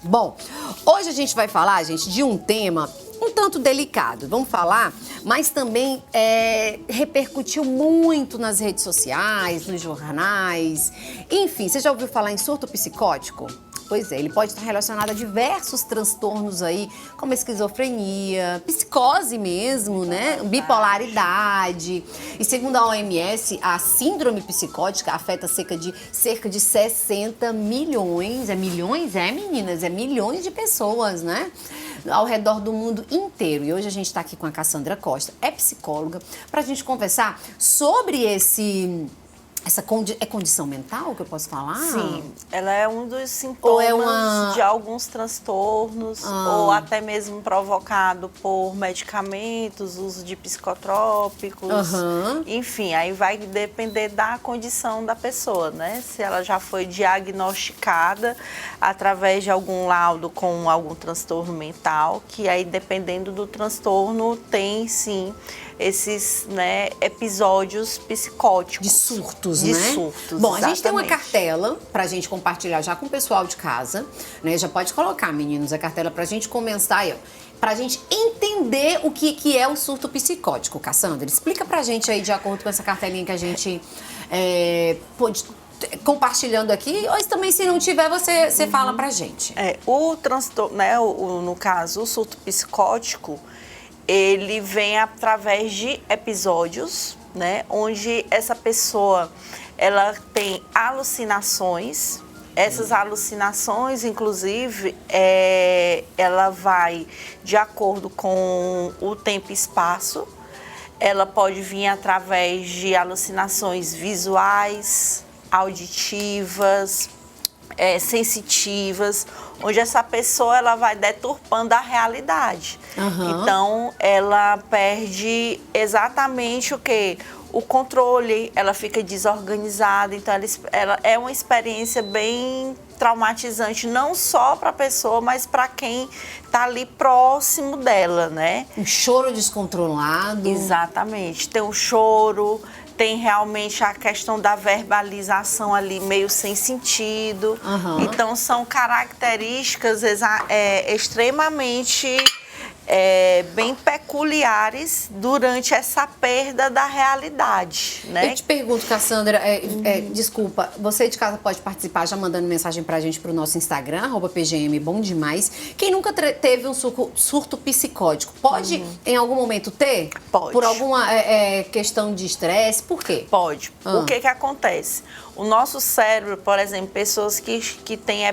Bom, hoje a gente vai falar, gente, de um tema um tanto delicado. Vamos falar, mas também repercutiu muito nas redes sociais, nos jornais. Enfim, você já ouviu falar em surto psicótico? Pois é, ele pode estar relacionado a diversos transtornos aí, como esquizofrenia, psicose mesmo, né? Bipolaridade. E segundo a OMS, a síndrome psicótica afeta cerca de 60 milhões. É milhões? É, meninas? É milhões de pessoas, né? Ao redor do mundo inteiro. E hoje a gente está aqui com a Cassandra Costa, é psicóloga, para a gente conversar sobre essa condição mental que eu posso falar? Sim, ela é um dos sintomas de alguns transtornos, ou até mesmo provocado por medicamentos, uso de psicotrópicos, enfim, aí vai depender da condição da pessoa, né? Se ela já foi diagnosticada através de algum laudo com algum transtorno mental, que aí dependendo do transtorno tem sim esses, né, episódios psicóticos. De surtos, de né? surtos, Bom, exatamente. A gente tem uma cartela pra gente compartilhar já com o pessoal de casa, né? Já pode colocar, meninos, a cartela pra gente começar aí, ó. Pra gente entender o que é o surto psicótico. Cassandra, explica pra gente aí, de acordo com essa cartelinha que a gente pode compartilhando aqui, ou também, se não tiver, você fala pra gente. O transtorno, né, no caso, o surto psicótico, ele vem através de episódios, né, onde essa pessoa, ela tem alucinações. Essas alucinações, inclusive, ela vai de acordo com o tempo e espaço. Ela pode vir através de alucinações visuais, auditivas, sensitivas, onde essa pessoa ela vai deturpando a realidade. Então, ela perde exatamente o quê? O controle, ela fica desorganizada. Então, ela é uma experiência bem traumatizante, não só para a pessoa, mas para quem está ali próximo dela, né? Um choro descontrolado. Exatamente. Tem o choro, tem realmente a questão da verbalização ali meio sem sentido. Então, são características extremamente bem peculiares durante essa perda da realidade, né? Eu te pergunto, Cassandra, desculpa, você de casa pode participar já mandando mensagem pra gente pro nosso Instagram, @pgmbomdemais. Quem nunca teve um surto psicótico, pode em algum momento ter? Pode. Por alguma questão de estresse? Por quê? Pode. O que acontece? O nosso cérebro, por exemplo, pessoas que têm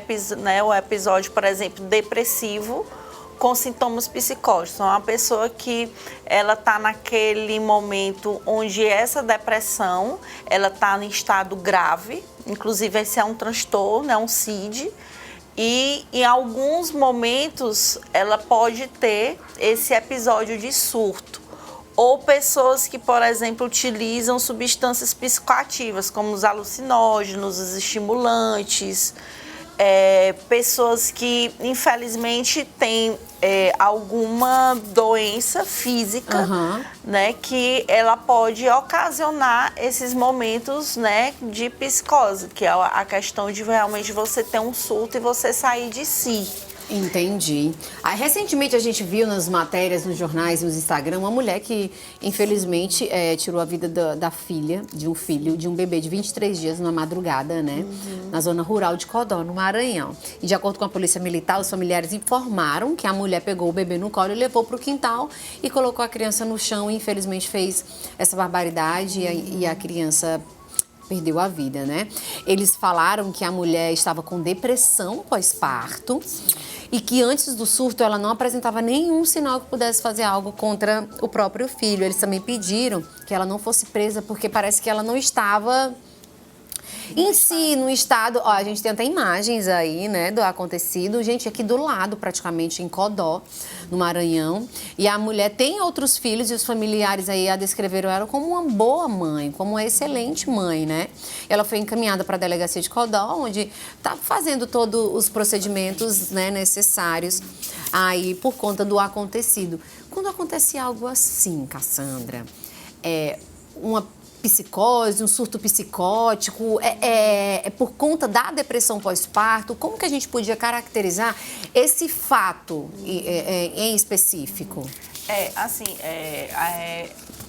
o episódio, por exemplo, depressivo, com sintomas psicóticos. Então, uma pessoa que ela está naquele momento onde essa depressão, ela está em estado grave, inclusive esse é um transtorno, é um CID, e em alguns momentos ela pode ter esse episódio de surto. Ou pessoas que, por exemplo, utilizam substâncias psicoativas, como os alucinógenos, os estimulantes, pessoas que, infelizmente, têm alguma doença física, né, que ela pode ocasionar esses momentos, né, de psicose, que é a questão de realmente você ter um surto e você sair de si. Entendi. Recentemente a gente viu nas matérias, nos jornais, nos Instagram, uma mulher que, infelizmente, tirou a vida da filha, de um bebê de 23 dias na madrugada, né? Na zona rural de Codó, no Maranhão. E de acordo com a polícia militar, os familiares informaram que a mulher pegou o bebê no colo e levou para o quintal e colocou a criança no chão e, infelizmente, fez essa barbaridade e a criança perdeu a vida, né? Eles falaram que a mulher estava com depressão pós-parto e que antes do surto ela não apresentava nenhum sinal que pudesse fazer algo contra o próprio filho. Eles também pediram que ela não fosse presa porque parece que ela não estava em si, no estado, ó, a gente tem até imagens aí, né, do acontecido, gente, aqui do lado, praticamente, em Codó, no Maranhão, e a mulher tem outros filhos e os familiares aí a descreveram ela como uma boa mãe, como uma excelente mãe, né? Ela foi encaminhada para a delegacia de Codó, onde tá fazendo todos os procedimentos, né, necessários aí por conta do acontecido. Quando acontece algo assim, Cassandra, uma psicose, um surto psicótico? É por conta da depressão pós-parto? Como que a gente podia caracterizar esse fato em específico?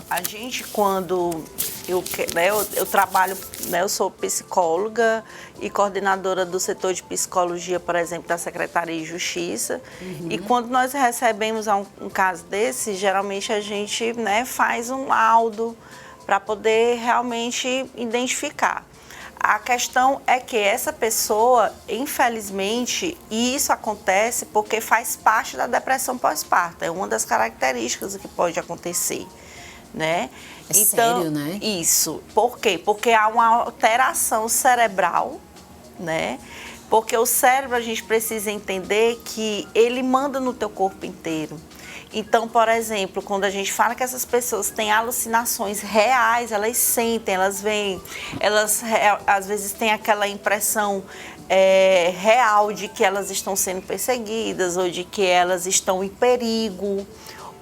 A gente, quando eu trabalho, né, eu sou psicóloga e coordenadora do setor de psicologia, por exemplo, da Secretaria de Justiça. E quando nós recebemos um caso desse, geralmente a gente, né, faz um laudo para poder realmente identificar. A questão é que essa pessoa, infelizmente, e isso acontece porque faz parte da depressão pós-parto, é uma das características que pode acontecer, né? Sério, né? Isso. Por quê? Porque há uma alteração cerebral, né? Porque o cérebro, a gente precisa entender que ele manda no teu corpo inteiro. Então, por exemplo, quando a gente fala que essas pessoas têm alucinações reais, elas sentem, elas veem, elas às vezes têm aquela impressão real de que elas estão sendo perseguidas ou de que elas estão em perigo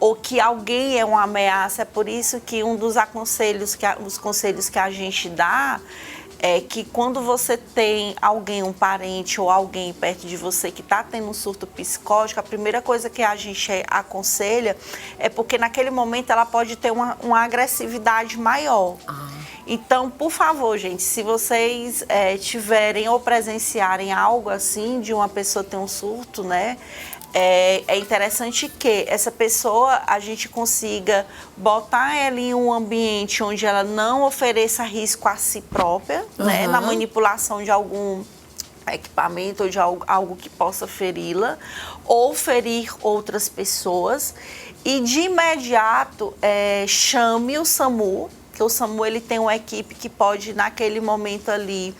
ou que alguém é uma ameaça. É por isso que um dos os conselhos que a gente dá é que quando você tem alguém, um parente ou alguém perto de você que está tendo um surto psicótico, a primeira coisa que a gente aconselha é porque naquele momento ela pode ter uma agressividade maior. Então, por favor, gente, se vocês tiverem ou presenciarem algo assim, de uma pessoa ter um surto, né? É interessante que essa pessoa, a gente consiga botar ela em um ambiente onde ela não ofereça risco a si própria, né, na manipulação de algum equipamento ou de algo que possa feri-la ou ferir outras pessoas. E de imediato chame o SAMU, que o SAMU ele tem uma equipe que pode, naquele momento ali,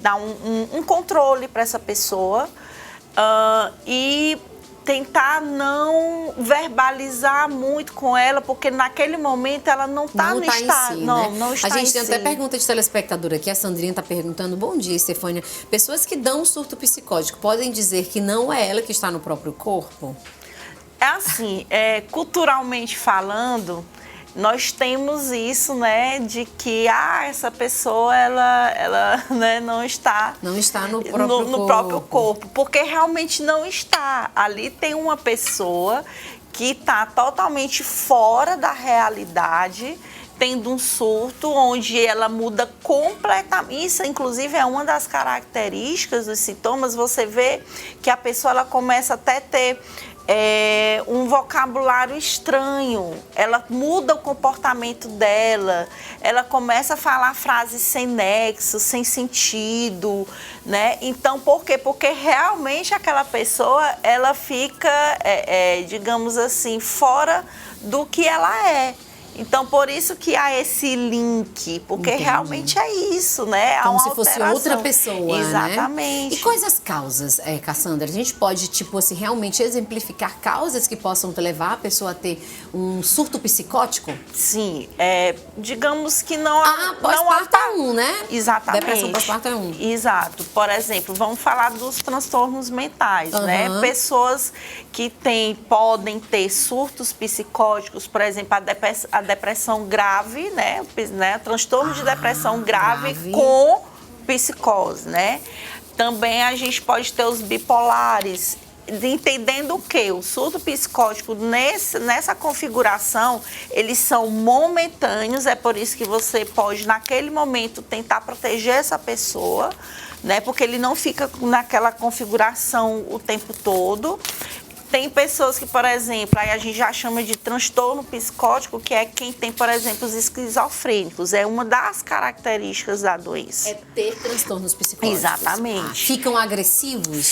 dar um controle para essa pessoa. E tentar não verbalizar muito com ela, porque naquele momento ela não está no estado. Não está. A gente tem até pergunta de telespectadora aqui, a Sandrinha está perguntando: bom dia, Estefânia. Pessoas que dão um surto psicótico podem dizer que não é ela que está no próprio corpo? É assim, culturalmente falando, nós temos isso, né, de que essa pessoa ela né, não está no próprio corpo, porque realmente não está. Ali tem uma pessoa que está totalmente fora da realidade, tendo um surto onde ela muda completamente. Isso, inclusive, é uma das características dos sintomas. Você vê que a pessoa ela começa até a ter um vocabulário estranho, ela muda o comportamento dela, ela começa a falar frases sem nexo, sem sentido, né? Então, por quê? Porque realmente aquela pessoa, ela fica, digamos assim, fora do que ela é. Então, por isso que há esse link, porque realmente é isso, né? Como se fosse outra pessoa, exatamente. Né? E quais as causas, Cassandra? A gente pode, tipo assim, realmente exemplificar causas que possam levar a pessoa a ter um surto psicótico? Sim, digamos que não... pós-parto é um, né? Exatamente. Depressão pós-parto é um. Exato. Por exemplo, vamos falar dos transtornos mentais, né? Pessoas que podem ter surtos psicóticos, por exemplo, a depressão grave, né? Transtorno de depressão grave com psicose, né? Também a gente pode ter os bipolares, entendendo o quê? O surto psicótico nessa configuração, eles são momentâneos, é por isso que você pode, naquele momento, tentar proteger essa pessoa, né? Porque ele não fica naquela configuração o tempo todo. Tem pessoas que, por exemplo, aí a gente já chama de transtorno psicótico, que é quem tem, por exemplo, os esquizofrênicos. É uma das características da doença. É ter transtornos psicóticos. Exatamente. Ficam agressivos?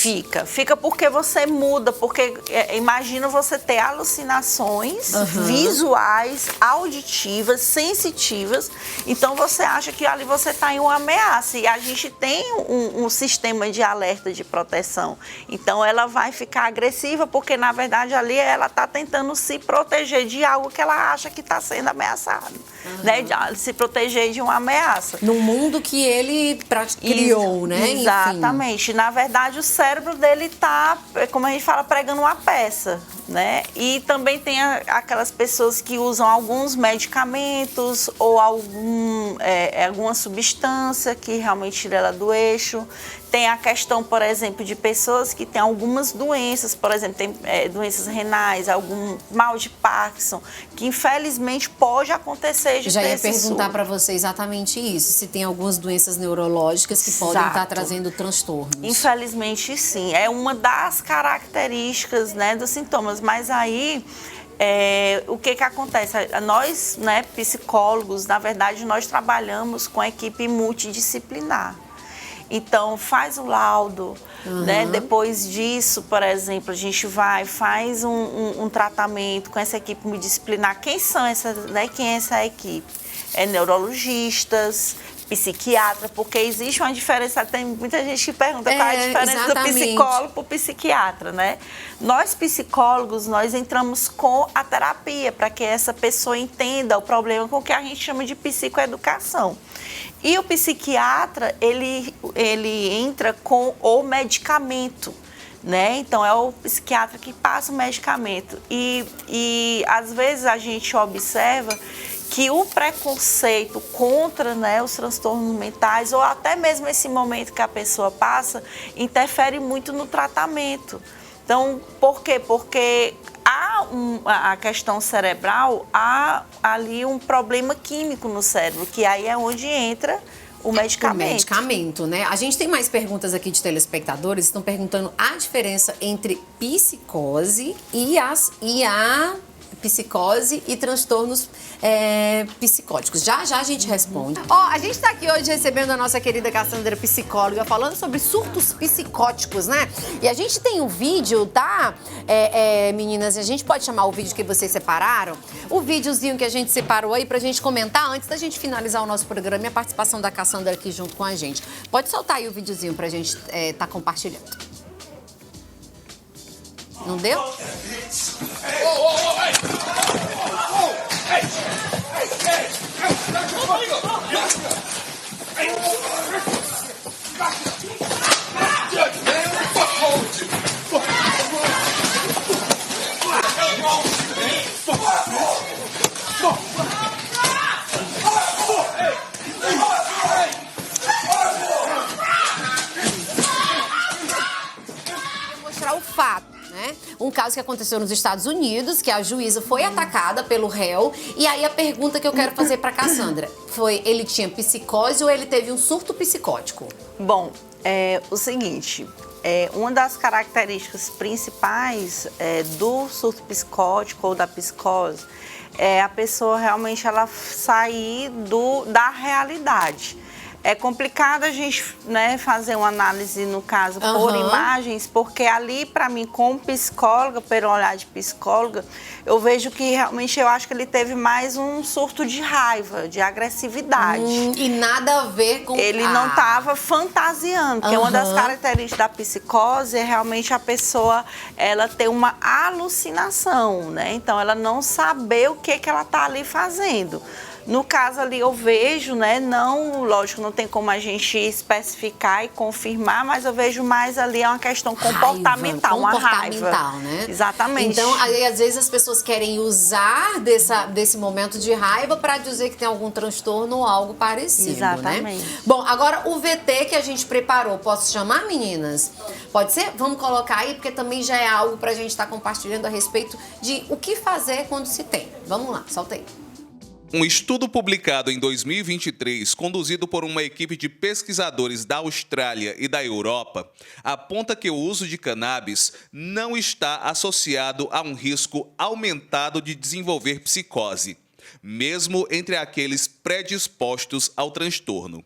Fica porque você muda, porque imagina você ter alucinações visuais, auditivas, sensitivas, então você acha que ali você está em uma ameaça, e a gente tem um sistema de alerta de proteção, então ela vai ficar agressiva porque porque, na verdade, ali ela está tentando se proteger de algo que ela acha que está sendo ameaçado, né? Se proteger de uma ameaça. No mundo que ele criou, né? Exatamente. Enfim. Na verdade, o cérebro dele está, como a gente fala, pregando uma peça, né? E também tem aquelas pessoas que usam alguns medicamentos ou alguma substância que realmente tira ela do eixo. Tem a questão, por exemplo, de pessoas que têm algumas doenças, por exemplo, tem doenças renais, algum mal de Parkinson, que infelizmente pode acontecer de Já ter ia esse perguntar surto. para você exatamente isso, se tem algumas doenças neurológicas que podem estar trazendo transtornos. Infelizmente, sim. É uma das características, né, dos sintomas. Mas aí, o que acontece? Nós, né, psicólogos, na verdade, nós trabalhamos com a equipe multidisciplinar. Então, faz o laudo, né? Depois disso, por exemplo, a gente faz um tratamento com essa equipe multidisciplinar. Quem é essa equipe? Neurologistas, psiquiatra, porque existe uma diferença, tem muita gente que pergunta qual é a diferença do psicólogo para o psiquiatra, né? Nós, psicólogos, nós entramos com a terapia para que essa pessoa entenda o problema com o que a gente chama de psicoeducação. E o psiquiatra, ele entra com o medicamento, né? Então, é o psiquiatra que passa o medicamento. E às vezes, a gente observa que o preconceito contra, né, os transtornos mentais, ou até mesmo esse momento que a pessoa passa, interfere muito no tratamento. Então, por quê? Porque a questão cerebral, há ali um problema químico no cérebro, que aí é onde entra o medicamento. O medicamento, né? A gente tem mais perguntas aqui de telespectadores, estão perguntando a diferença entre psicose e a psicose e transtornos psicóticos. Já a gente responde. Ó, a gente tá aqui hoje recebendo a nossa querida Cassandra, psicóloga, falando sobre surtos psicóticos, né? E a gente tem um vídeo, tá? Meninas, a gente pode chamar o vídeo que vocês separaram? O videozinho que a gente separou aí pra gente comentar antes da gente finalizar o nosso programa e a participação da Cassandra aqui junto com a gente. Pode soltar aí o videozinho pra gente tá compartilhando. Não deu? Vou mostrar o fato. Um caso que aconteceu nos Estados Unidos, que a juíza foi atacada pelo réu. E aí a pergunta que eu quero fazer para Cassandra foi: ele tinha psicose ou ele teve um surto psicótico? Bom, o seguinte, uma das características principais do surto psicótico ou da psicose é a pessoa realmente ela sair da realidade. É complicado a gente, né, fazer uma análise, no caso, por imagens, porque ali, para mim, como psicóloga, pelo olhar de psicóloga, eu vejo que realmente eu acho que ele teve mais um surto de raiva, de agressividade. E nada a ver com... Ele não estava fantasiando, porque uma das características da psicose é realmente a pessoa, ela ter uma alucinação, né? Então, ela não saber o que ela está ali fazendo. No caso ali eu vejo, né, lógico, não tem como a gente especificar e confirmar, mas eu vejo mais ali uma questão comportamental, uma raiva. Né? Exatamente. Então, aí, às vezes as pessoas querem usar desse momento de raiva para dizer que tem algum transtorno ou algo parecido, exatamente, né? Bom, agora o VT que a gente preparou, posso chamar, meninas? Pode ser? Vamos colocar aí, porque também já é algo para a gente estar compartilhando a respeito de o que fazer quando se tem. Vamos lá, solta aí. Um estudo publicado em 2023, conduzido por uma equipe de pesquisadores da Austrália e da Europa, aponta que o uso de cannabis não está associado a um risco aumentado de desenvolver psicose, mesmo entre aqueles predispostos ao transtorno.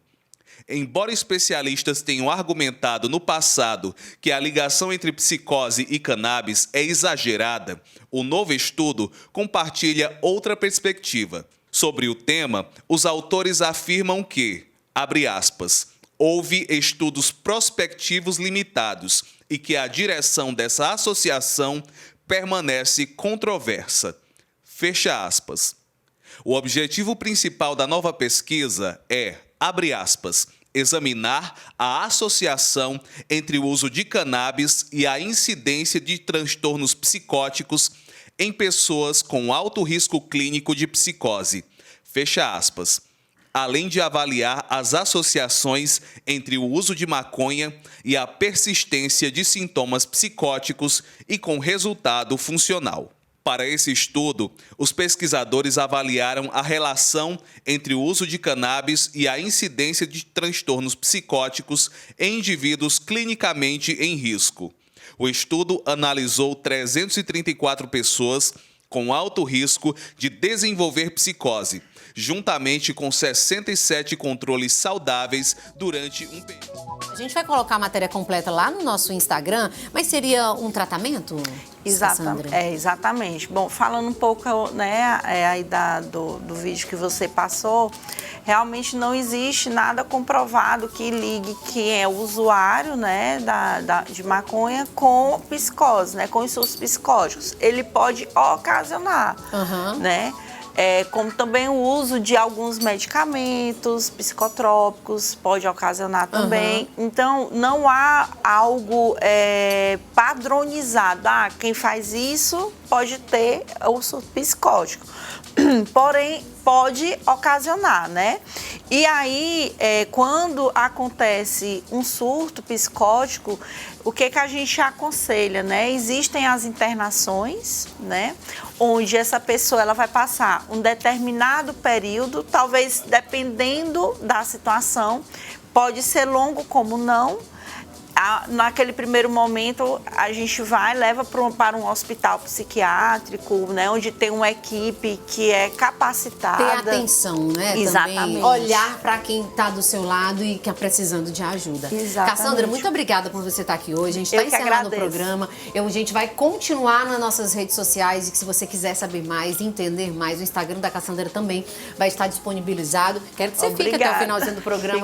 Embora especialistas tenham argumentado no passado que a ligação entre psicose e cannabis é exagerada, o novo estudo compartilha outra perspectiva. Sobre o tema, os autores afirmam que, abre aspas, houve estudos prospectivos limitados e que a direção dessa associação permanece controversa. Fecha aspas. O objetivo principal da nova pesquisa é, abre aspas, examinar a associação entre o uso de cannabis e a incidência de transtornos psicóticos em pessoas com alto risco clínico de psicose. Fecha aspas. Além de avaliar as associações entre o uso de maconha e a persistência de sintomas psicóticos e com resultado funcional. Para esse estudo, os pesquisadores avaliaram a relação entre o uso de cannabis e a incidência de transtornos psicóticos em indivíduos clinicamente em risco. O estudo analisou 334 pessoas com alto risco de desenvolver psicose, juntamente com 67 controles saudáveis durante um período. A gente vai colocar a matéria completa lá no nosso Instagram, mas seria um tratamento? Exatamente. Exatamente. Bom, falando um pouco, né, aí do vídeo que você passou, realmente não existe nada comprovado que ligue quem é o usuário, né, de maconha com psicose, né, com insultos psicóticos. Ele pode ocasionar, né? Como também o uso de alguns medicamentos psicotrópicos pode ocasionar também. Então, não há algo padronizado. Quem faz isso pode ter o surto psicótico. Porém, pode ocasionar, né? E aí, quando acontece um surto psicótico, o que a gente aconselha, né? Existem as internações, né? Onde essa pessoa ela vai passar um determinado período, talvez dependendo da situação, pode ser longo como não. Naquele primeiro momento, a gente leva para um hospital psiquiátrico, né, onde tem uma equipe que é capacitada. Ter atenção, né? Exatamente. Também olhar para quem está do seu lado e que está precisando de ajuda. Exatamente. Cassandra, muito obrigada por você estar aqui hoje. A gente está encerrando o programa. A gente vai continuar nas nossas redes sociais e que se você quiser saber mais, entender mais, o Instagram da Cassandra também vai estar disponibilizado. Quero que você fique até o finalzinho do programa.